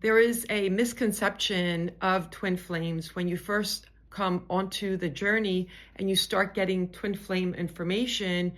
There is a misconception of twin flames when you first come onto the journey and you start getting twin flame information.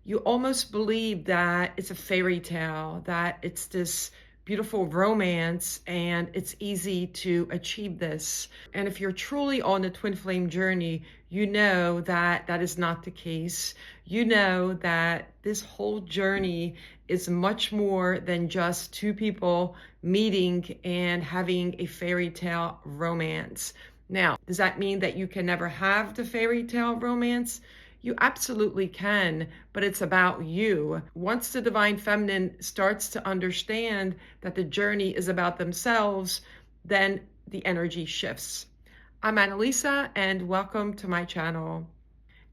You almost believe that it's a fairy tale, that it's this beautiful romance and it's easy to achieve this. And if you're truly on the twin flame journey, you know that that is not the case. You know that this whole journey is much more than just two people meeting and having a fairy tale romance. Now, does that mean that you can never have the fairy tale romance? You absolutely can, but it's about you. Once the divine feminine starts to understand that the journey is about themselves, then the energy shifts. I'm Annalisa, and welcome to my channel.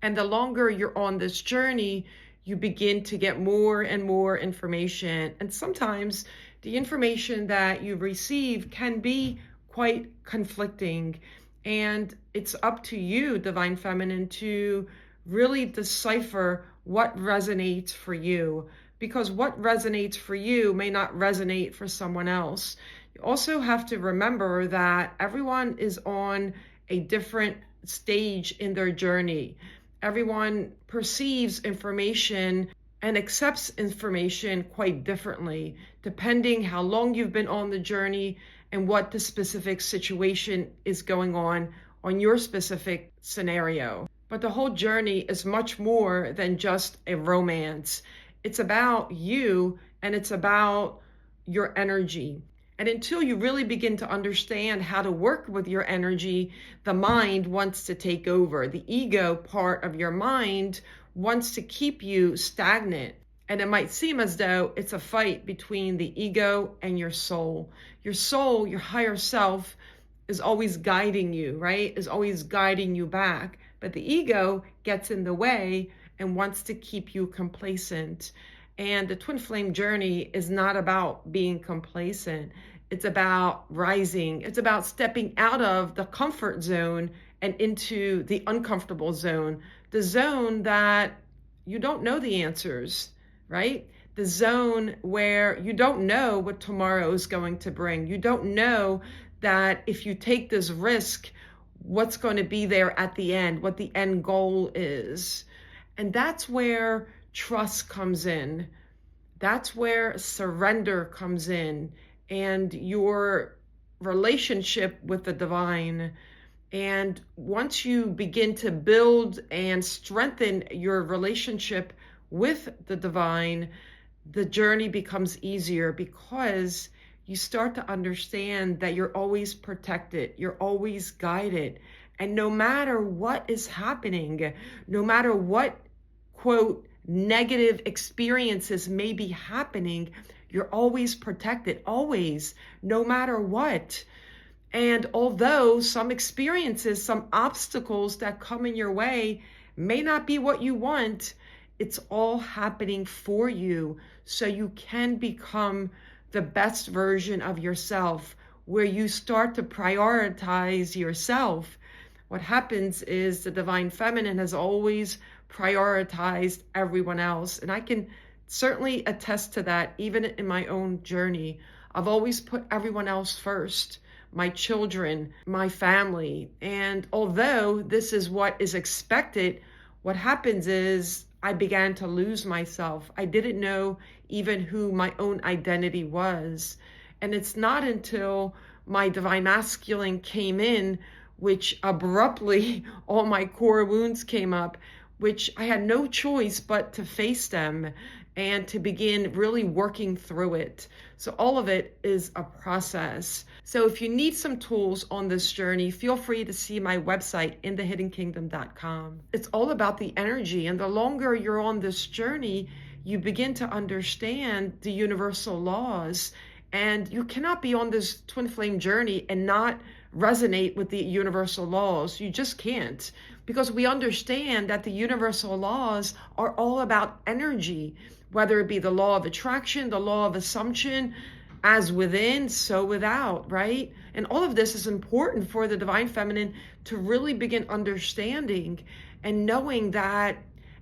And the longer you're on this journey, you begin to get more and more information. And sometimes the information that you receive can be quite conflicting. And it's up to you, divine feminine, to really decipher what resonates for you, because what resonates for you may not resonate for someone else. You also have to remember that everyone is on a different stage in their journey. Everyone perceives information and accepts information quite differently, depending how long you've been on the journey and what the specific situation is going on your specific scenario. But the whole journey is much more than just a romance. It's about you and it's about your energy. And until you really begin to understand how to work with your energy, the mind wants to take over. The ego part of your mind wants to keep you stagnant. And it might seem as though it's a fight between the ego and your soul. Your soul, your higher self, is always guiding you, right? Is always guiding you back. But the ego gets in the way and wants to keep you complacent. And the twin flame journey is not about being complacent. It's about rising. It's about stepping out of the comfort zone and into the uncomfortable zone, the zone that you don't know the answers, right? The zone where you don't know what tomorrow is going to bring. You don't know that if you take this risk, what's going to be there at the end, what the end goal is. And that's where trust comes in. That's where surrender comes in, and your relationship with the divine. And once you begin to build and strengthen your relationship with the divine, the journey becomes easier because you start to understand that you're always protected, you're always guided. And no matter what is happening, no matter what, quote, negative experiences may be happening, you're always protected, always, no matter what. And although some experiences, some obstacles that come in your way may not be what you want, it's all happening for you so you can become the best version of yourself, where you start to prioritize yourself. What happens is the divine feminine has always prioritized everyone else. And I can certainly attest to that, even in my own journey. I've always put everyone else first, my children, my family. And although this is what is expected, what happens is I began to lose myself. I didn't know even who my own identity was. And it's not until my divine masculine came in, which abruptly all my core wounds came up, which I had no choice but to face them and to begin really working through it. So all of it is a process. So if you need some tools on this journey, feel free to see my website, inthehiddenkingdom.com. It's all about the energy. And the longer you're on this journey, you begin to understand the universal laws. And you cannot be on this twin flame journey and not resonate with the universal laws. You just can't, because we understand that the universal laws are all about energy, whether it be the law of attraction, the law of assumption, as within, so without, right? And all of this is important for the divine feminine to really begin understanding and knowing that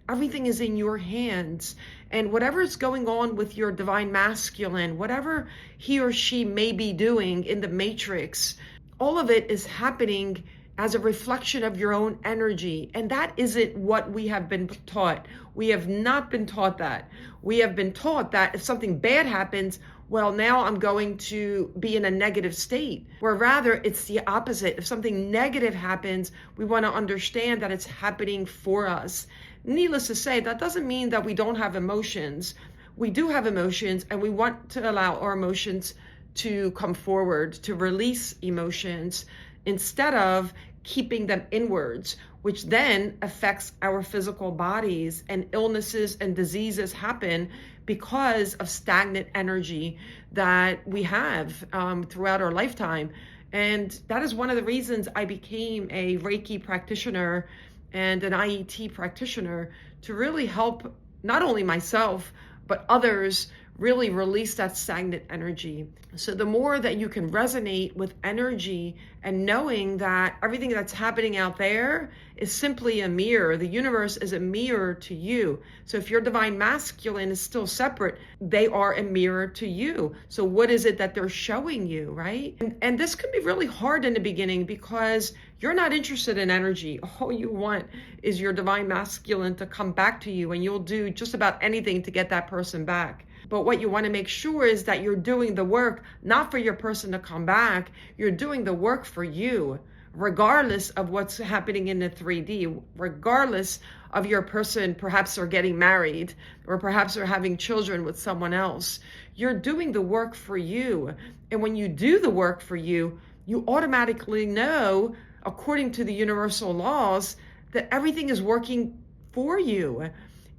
Everything is in your hands. And whatever is going on with your divine masculine, whatever he or she may be doing in the matrix, all of it is happening as a reflection of your own energy. And that isn't what we have been taught. We have not been taught that. We have been taught that if something bad happens, well, now I'm going to be in a negative state. Where rather it's the opposite. If something negative happens, we want to understand that it's happening for us. Needless to say, that doesn't mean that we don't have emotions. We do have emotions, and we want to allow our emotions to come forward, to release emotions, instead of keeping them inwards, which then affects our physical bodies, and illnesses and diseases happen because of stagnant energy that we have throughout our lifetime. And that is one of the reasons I became a Reiki practitioner and an IET practitioner, to really help not only myself, but others really release that stagnant energy. So the more that you can resonate with energy and knowing that everything that's happening out there is simply a mirror, the universe is a mirror to you. So if your divine masculine is still separate, they are a mirror to you. So what is it that they're showing you, right? And this can be really hard in the beginning because you're not interested in energy. All you want is your divine masculine to come back to you, and you'll do just about anything to get that person back. But what you want to make sure is that you're doing the work, not for your person to come back. You're doing the work for you, regardless of what's happening in the 3D, regardless of your person, perhaps they're getting married, or perhaps they're having children with someone else. You're doing the work for you. And when you do the work for you, you automatically know, according to the universal laws, that everything is working for you.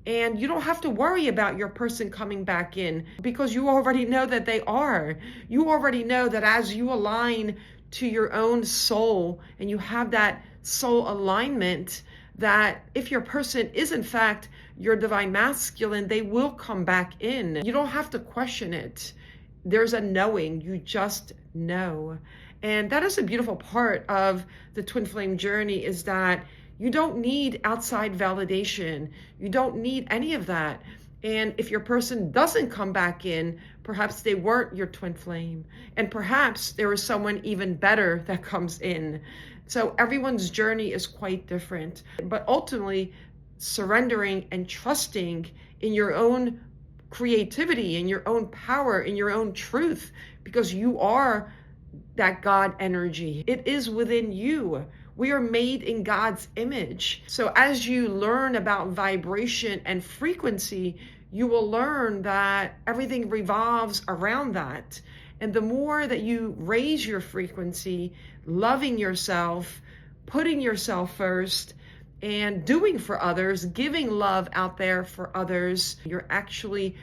And you don't have to worry about your person coming back in, because you already know that they are. You already know that as you align to your own soul and you have that soul alignment, that if your person is in fact your divine masculine, they will come back in. You don't have to question it. There's a knowing. You just know. And that is a beautiful part of the twin flame journey, is that you don't need outside validation. You don't need any of that. And if your person doesn't come back in, perhaps they weren't your twin flame. And perhaps there is someone even better that comes in. So everyone's journey is quite different. But ultimately, surrendering and trusting in your own creativity, in your own power, in your own truth, because you are that God energy. It is within you. We are made in God's image. So as you learn about vibration and frequency, you will learn that everything revolves around that. And the more that you raise your frequency, loving yourself, putting yourself first, and doing for others, giving love out there for others, you're actually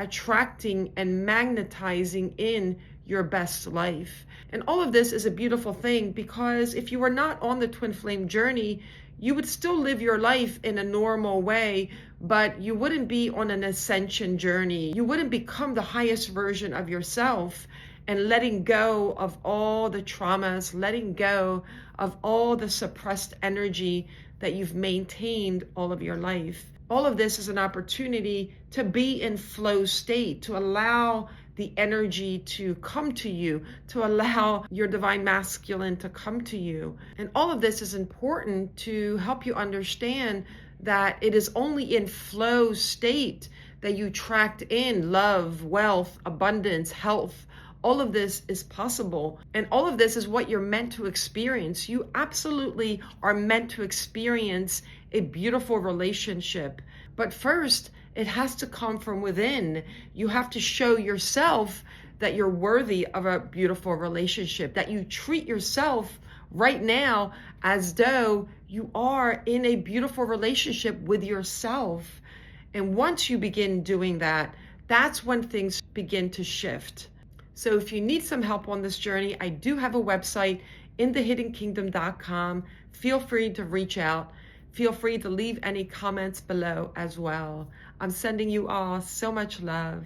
attracting and magnetizing in your best life. And all of this is a beautiful thing, because if you were not on the twin flame journey, you would still live your life in a normal way, but you wouldn't be on an ascension journey. You wouldn't become the highest version of yourself, and letting go of all the traumas, letting go of all the suppressed energy that you've maintained all of your life. All of this is an opportunity to be in flow state, to allow the energy to come to you, to allow your divine masculine to come to you. And all of this is important to help you understand that it is only in flow state that you attract in love, wealth, abundance, health. All of this is possible. And all of this is what you're meant to experience. You absolutely are meant to experience a beautiful relationship. But first, it has to come from within. You have to show yourself that you're worthy of a beautiful relationship, that you treat yourself right now as though you are in a beautiful relationship with yourself. And once you begin doing that, that's when things begin to shift. So if you need some help on this journey, I do have a website, inthehiddenkingdom.com. Feel free to reach out. Feel free to leave any comments below as well. I'm sending you all so much love.